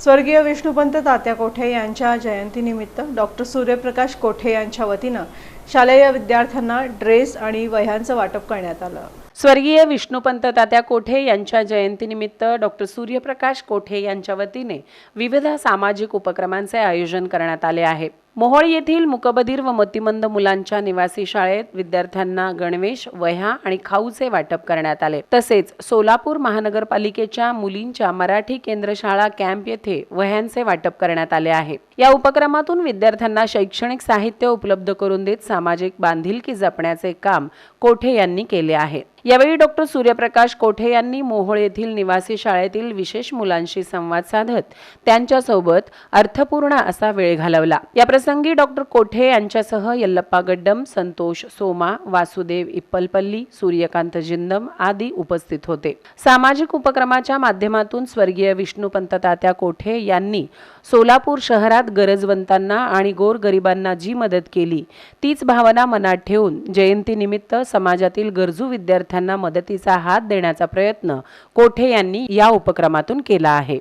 स्वर्गीय विष्णुपंत तात्या कोठे यांच्या जयंतीनिमित्त डॉक्टर सूर्यप्रकाश कोठे यांच्या वतीनं शालेय विद्यार्थ्यांना ड्रेस आणि वह्यांचं वाटप करण्यात आलं। स्वर्गीय विष्णुपंत तात्या कोठे यांच्या जयंतीनिमित्त डॉक्टर सूर्यप्रकाश कोठे यांच्या वतीने विविध सामाजिक उपक्रमांचे आयोजन करण्यात आले आहे। मोहोळ येथील मुकबधीर व मतिमंद मुलांच्या निवासी शाळेत विद्यार्थ्यांना गणवेश, वह्या आणि खाऊचे वाटप करण्यात आले। तसेच सोलापूर महानगरपालिकेच्या मुलींच्या मराठी केंद्र शाळा कॅम्प येथे वह्यांचे वाटप करण्यात आले आहे। या उपक्रमातून विद्यार्थ्यांना शैक्षणिक साहित्य उपलब्ध करून देत सामाजिक बांधिलकी जपण्याचे काम कोठे यांनी केले आहे। यावेळी डॉक्टर सूर्यप्रकाश कोठे यांनी मोहोळ येथील निवासी शाळेतील विशेष मुलांशी संवाद साधत त्यांच्यासोबत अर्थपूर्ण असा वेळ घालवला। या प्रसंगी डॉक्टर कोठे यांच्यासह यल्लप्पा गड्डम, संतोष सोमा, वासुदेव इप्पलपल्ली, सूर्यकांत जिंदम आदी उपस्थित होते। सामाजिक उपक्रमाच्या माध्यमातून स्वर्गीय विष्णुपंत तात्या कोठे यांनी सोलापूर शहरात गरजवंतांना आणि गोरगरिबांना जी मदत केली तीच भावना मनात ठेवून जयंतीनिमित्त समाजातील गरजू विद्यार्थ्यांना मदतीचा हात देण्याचा प्रयत्न कोठे यांनी या उपक्रमातून केला आहे।